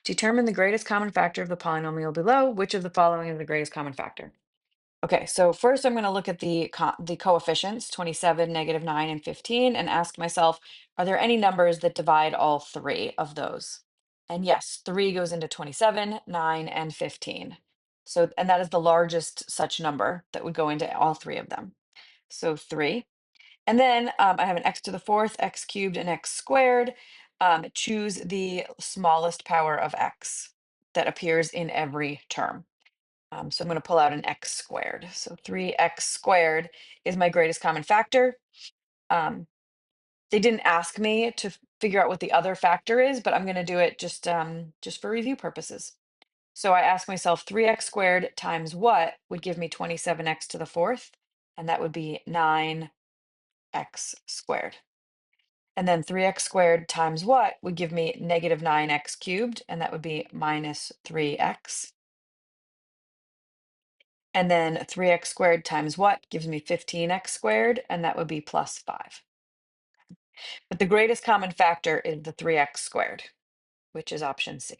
Determine the greatest common factor of the polynomial below. Which of the following is the greatest common factor? Okay, so first I'm going to look at the coefficients, 27, -9, and 15, and ask myself, are there any numbers that divide all three of those? And yes, 3 goes into 27, 9, and 15. So, and that is the largest such number that would go into all three of them. So 3. And then I have an x to the fourth, x cubed, and x squared. Choose the smallest power of x that appears in every term. So I'm going to pull out an x squared. So 3x squared is my greatest common factor. Um, they didn't ask me to figure out what the other factor is, but I'm going to do it just for review purposes. So I ask myself 3x squared times what would give me 27x to the fourth, and that would be 9x squared. And then 3x squared times what would give me negative 9x cubed, and that would be minus 3x. And then 3x squared times what gives me 15x squared, and that would be plus 5. But the greatest common factor is the 3x squared, which is option C.